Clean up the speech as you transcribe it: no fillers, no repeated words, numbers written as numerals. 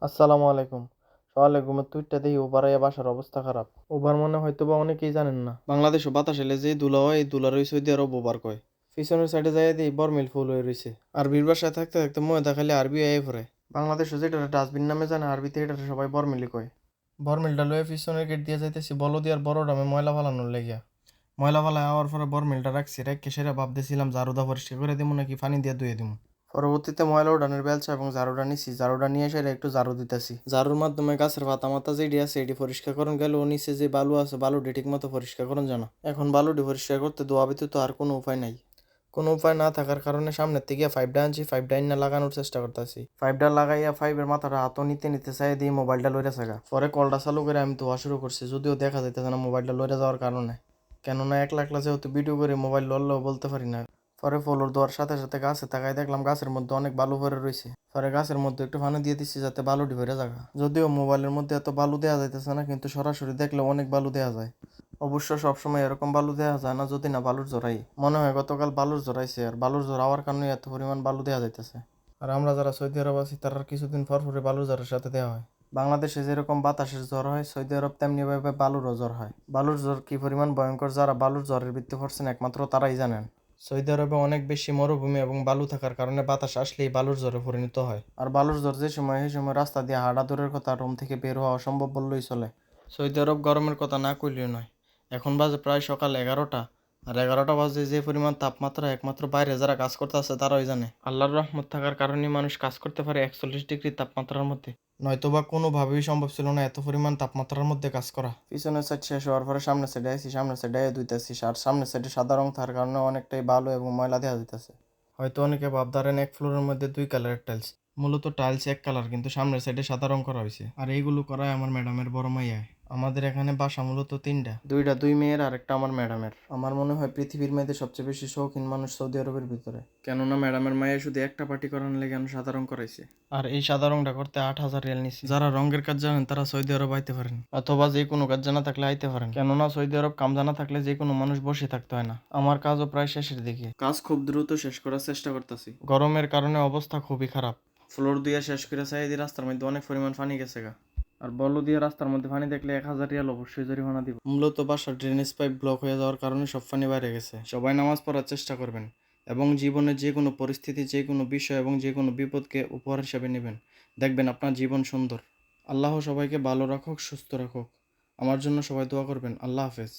আসসালামু আলাইকুম। সকালে ঘুমের তুইটটা দেখি ওপারাইয়া বাসার অবস্থা খারাপ। ওবার মনে হয়তো বা অনেকেই জানেন না, বাংলাদেশও বাতাস এলে যে ধুলা হয় এই ধুলার ওই সৌদি আরব ওবার কয়। পিছনের সাইডে যাই দিই বরমিল ফুল হয়ে রয়েছে। আরবির বাসায় থাকতে থাকতে মনে দেখালে আরবি আয়ে পড়ে। বাংলাদেশও যেটা ডাস্টবিন নামে জানে, আরবিতে এটা সবাই বরমিলই কয়। বরমিলটা লয়ে পিছনের গেট দিয়ে যাইতেছি বলদিয়ার বড় ডামে ময়লা ফালানোর লেগিয়া। ময়লা ফালায় আওয়ার পরে বরমিলটা রাখছি, রেখে সেটা ভাবতেছিলাম ঝাড়ুদা পরিষ্কার করে দিমু নাকি পানি দিয়ে ধুয়ে দিমু। পরবর্তীতে ময়লা উঠানের বেলচা এবং ঝাড়ুটা নিছি, ঝাড়ুটা নিয়ে এসে একটু ঝাড়ু দিতেছি। ঝাড়ুর মাধ্যমে গাছের পাতা মাতা যেটি আছে এটি পরিষ্কার করুন গেল, ও নিচে যে বালু আছে বালুটি ঠিক মতো পরিষ্কার করুন জানা। এখন বালুটি পরিষ্কার করতে দোয়া ব্যতীত আর কোনো উপায় নাই। কোনো উপায় না থাকার কারণে সামনের থেকে ফাইভটা আনছি, ফাইভটা না লাগানোর চেষ্টা করতেছি। ফাইভটা লাগাইয়া ফাইভের মাথাটা হাতও নিতে নিতে চাই দিয়ে মোবাইলটা লইরে থাকা। পরে কলটা চালু করে আমি ধোয়া শুরু করছি, যদিও দেখা যাইতেছে না মোবাইলটা লইরে যাওয়ার কারণে। কেননা একলা একলা যেহেতু ভিডিও করে মোবাইল লড়লেও বলতে পারি না। পরে ফলোর দেওয়ার সাথে সাথে গাছে তাকাই দেখলাম গাছের মধ্যে অনেক বালু ভরে রয়েছে। পরে গাছের মধ্যে একটু পানি দিয়ে দিচ্ছি যাতে বালুটি ভরে জায়গা। যদিও মোবাইলের মধ্যে এত বালু দেওয়া যাইতেছে না, কিন্তু সরাসরি দেখলে অনেক বালু দেওয়া যায়। অবশ্য সবসময় এরকম বালু দেওয়া যায় না যদি না বালুর জড়াই। মনে হয় গতকাল বালুর জড়াইছে, আর বালুর জড়াওয়ার কারণে এত পরিমাণ বালু দেওয়া যাইতেছে। আর আমরা যারা সৌদি আরব আছি তারা কিছুদিন পর পরে বালুর জ্বরের সাথে দেওয়া হয়। বাংলাদেশে যেরকম বাতাসের জ্বর হয়, সৌদি আরব তেমনি ভাবে বালুরও জ্বর হয়। বালুর জ্বর কি পরিমাণ ভয়ঙ্কর, যারা বালুর জ্বরের বৃত্তি পড়ছেন একমাত্র তারাই জানেন। সৌদি আরবে অনেক বেশি মরুভূমি এবং বালু থাকার কারণে বাতাস আসলেই বালুর জ্বরে পরিণত হয়। আর বালুর জ্বর যে সময় সেই সময় রাস্তা দিয়ে হাঁটা দূরের কথা, রুম থেকে বের হওয়া অসম্ভব বললেই চলে। সৌদি আরব গরমের কথা না কইলেও নয়। এখন বাজে প্রায় সকাল 11টা, আর 11টা বাজে যে পরিমাণ তাপমাত্রা একমাত্র বাইরে যারা কাজ করতে আছে তারাই জানে। আল্লাহর রহমত থাকার কারণে মানুষ কাজ করতে পারে 41 ডিগ্রি তাপমাত্রার মধ্যে। নয়তোবা কোনোভাবেই সম্ভব ছিল না এত পরিমাণ তাপমাত্রার মধ্যে কাজ করা। পিছনের সাইড শেষ হওয়ার পরে সামনের সাইডে আইসি, সামনের সাইডে ধুইতেছি, আর সামনের সাইডে সাদা রং থাকার কারণে অনেকটাই বালু এবং ময়লা দেওয়া যেতেছে। হয়তো অনেকে ভাবধারেন এক ফ্লোরের মধ্যে দুই কালারের টাইলস, মূলত টাইলস এক কালার কিন্তু সামনের সাইডে সাদা রং করা হয়েছে। আর এইগুলো করায় আমার ম্যাডামের বড় মাইয়ায়। আমাদের এখানে বাসা মূলত তিনটা, দুইটা দুই মেয়ের আর একটা আমার ম্যাডামের। আমার মনে হয় পৃথিবীর মেয়েদের সবচেয়ে বেশি শৌখিন মানুষ সৌদি আরবের ভিতরে। কেননা ম্যাডামের মায়ে শুধু একটা পার্টি করানোর লেগে সাদা রং করাইছে, আর এই সাদা রংটা করতে 8,000 রিয়াল নিচ্ছে। যারা রঙের কাজ জানেন তারা সৌদি আরব আইতে পারেন, অথবা যে কোনো কাজ জানা থাকলে আইতে পারেন। কেননা সৌদি আরব কাম জানা থাকলে যে কোনো মানুষ বসে থাকতে হয় না। আমার কাজও প্রায় শেষের দিকে, কাজ খুব দ্রুত শেষ করার চেষ্টা করতেছি। গরমের কারণে অবস্থা খুবই খারাপ। ফ্লোর দিয়ে শেষ করে চাই দিয়ে রাস্তার মধ্যে অনেক পরিমাণ পানি গেছে গা। আর বল দিয়ে রাস্তার মধ্যে পানি দেখলে 1,000 রিয়াল অবশ্যই জরিমানা দিব। মূলত বাসার ড্রেনেজ পাইপ ব্লক হয়ে যাওয়ার কারণে সব পানি বাইরে গেছে। সবাই নামাজ পড়ার চেষ্টা করবেন এবং জীবনের যে কোনো পরিস্থিতি, যে কোনো বিষয় এবং যে কোনো বিপদকে উপহার হিসেবে নেবেন। দেখবেন আপনার জীবন সুন্দর। আল্লাহ সবাইকে ভালো রাখুক, সুস্থ রাখুক। আমার জন্য সবাই দোয়া করবেন। আল্লাহ হাফেজ।